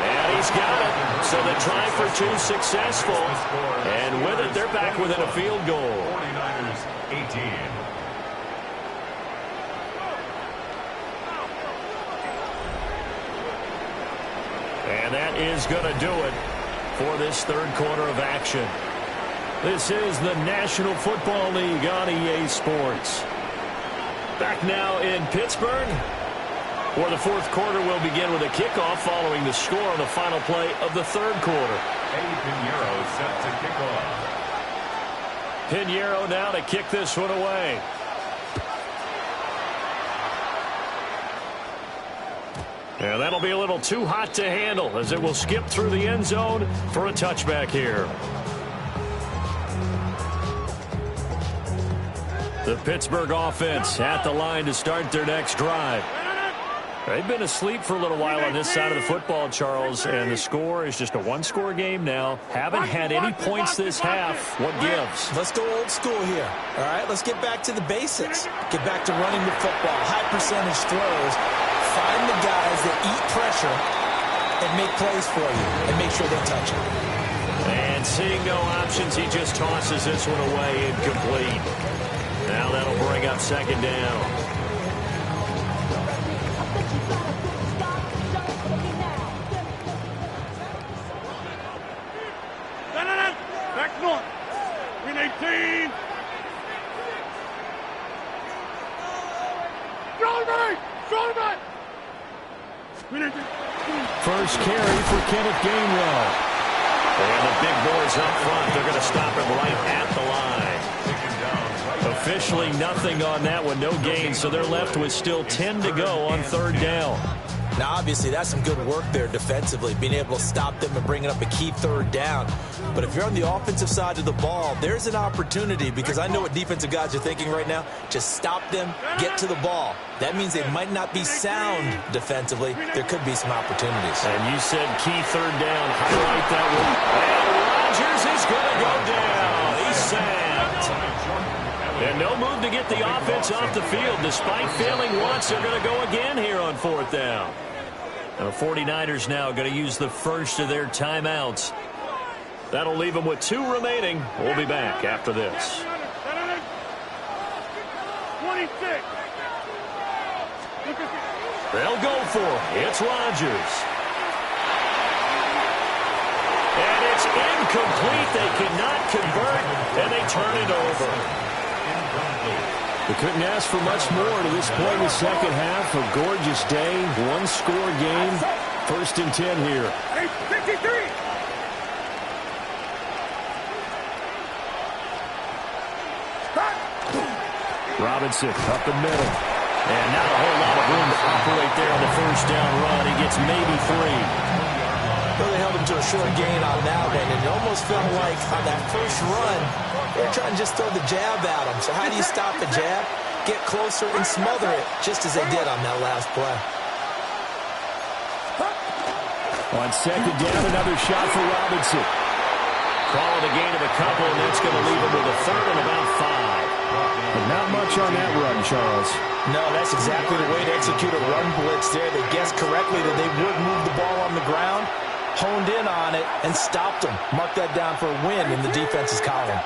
And he's got it. So the try for 2 successful. And with it, they're back within a field goal. 49ers 18. And that is going to do it for this 3rd quarter of action. This is the National Football League on EA Sports. Back now in Pittsburgh, where the 4th quarter will begin with a kickoff following the score on the final play of the 3rd quarter. Pinheiro set to kick off. Pinheiro now to kick this one away. And that'll be a little too hot to handle as it will skip through the end zone for a touchback here. The Pittsburgh offense at the line to start their next drive. They've been asleep for a little while on this side of the football, Charles, and the score is just a 1-score game now. Haven't had any points this half. What gives? Let's go old school here. All right, let's get back to the basics. Get back to running the football, high percentage throws. Find the guys that eat pressure and make plays for you and make sure they touch it. And seeing no options, he just tosses this one away, incomplete. Now that'll bring up 2nd down. Back north. Win 18. First carry for Kenneth Gainwell. And the big boys up front, they're going to stop him right at the line. Officially nothing on that one, no gain, so they're left with still 10 to go on 3rd down. Now, obviously, that's some good work there defensively, being able to stop them and bringing up a key 3rd down. But if you're on the offensive side of the ball, there's an opportunity, because I know what defensive guys are thinking right now. Just stop them, get to the ball. That means they might not be sound defensively. There could be some opportunities. And you said key 3rd down. Highlight that one. And Rodgers is going to go down. He's sacked. And no move to get the offense off the field. Despite failing once, they're going to go again here on 4th down. The 49ers now going to use the first of their timeouts. That'll leave them with 2 remaining. We'll be back after this. 26. They'll go for it. It's Rodgers. And it's incomplete. They cannot convert, and they turn it over. We couldn't ask for much more to this point in the second half. A gorgeous day, one-score game. 1st and 10 here. 53. Robinson up the middle. And not a whole lot of room to operate there on the first down run. He gets maybe 3. Really held him to a short gain on that one, and it almost felt like on that first run, they were trying to just throw the jab at him. So how do you stop a jab? Get closer and smother it, just as they did on that last play. On second down, another shot for Robinson. Call it a gain of a couple, and that's going to leave him with a 3rd and about 5. But not much on that run, Charles. No, that's exactly the way to execute a run blitz there. They guessed correctly that they would move the ball on the ground, honed in on it, and stopped them. Mark that down for a win in the defense's column.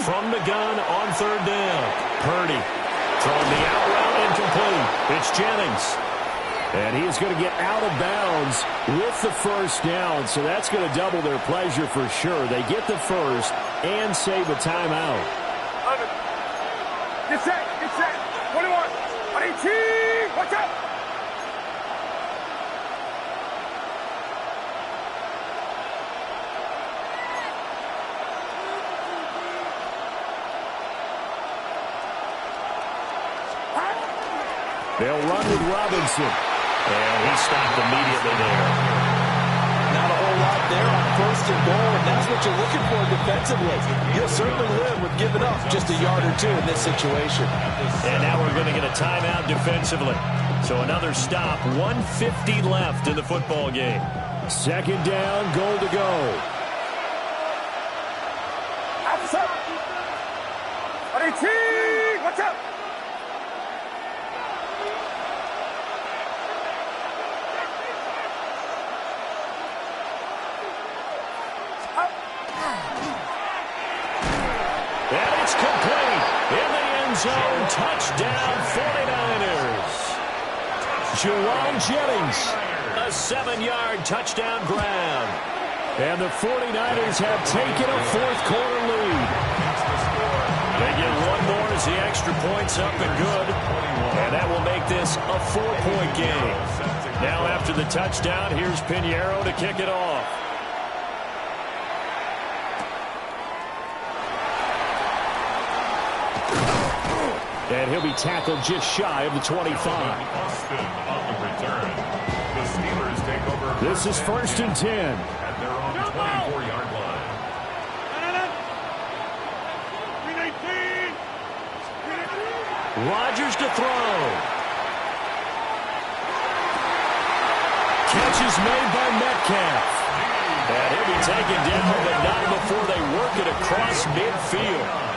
From the gun on 3rd down. Purdy throwing the out route incomplete. It's Jennings. And he is going to get out of bounds with the first down, so that's going to double their pleasure for sure. They get the first and save a timeout. Get set, get set. 21, 18, watch out. They'll run with Robinson. And he stopped immediately there. Not a whole lot there on 1st and goal, and that's what you're looking for defensively. You'll certainly live with giving up just a yard or 2 in this situation. And now we're going to get a timeout defensively. So another stop, 1:50 left in the football game. 2nd down, goal to go. Outside. 18, watch out. And it's complete in the end zone. Touchdown, 49ers. Juwan Jennings, a 7-yard touchdown grab. And the 49ers have taken a 4th-quarter lead. They get one more as the extra point's up and good. And that will make this a 4-point game. Now after the touchdown, here's Pinheiro to kick it off. And he'll be tackled just shy of the 25. This is 1st and 10. At their own 24-yard line. 319. Rodgers to throw. Catch is made by Metcalf. And he'll be taken down, but not before they work it across midfield.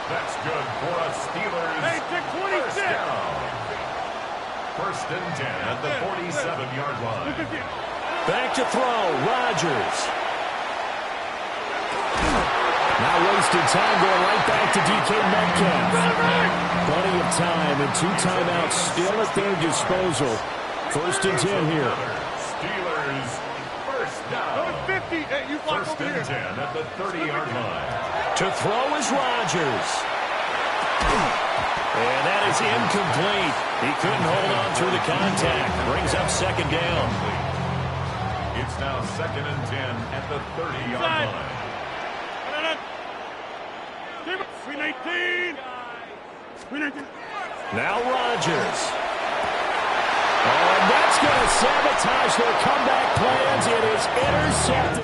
That's good for a Steelers. Hey, take 26. First and 10 at the 47-yard line. Back to throw, Rodgers. Now wasting time, going right back to DK Metcalf. Plenty of time and 2 timeouts still at their disposal. 1st and 10 here. Steelers first down. 50. Hey, you block First over and here. 10 at the 30-yard line. To throw is Rodgers. And that is incomplete. He couldn't hold on through the contact. Brings up 2nd down. It's now 2nd and 10 at the 30-yard line. 319. 319. Now Rodgers. Oh, and that's going to sabotage their comeback plans. It is intercepted.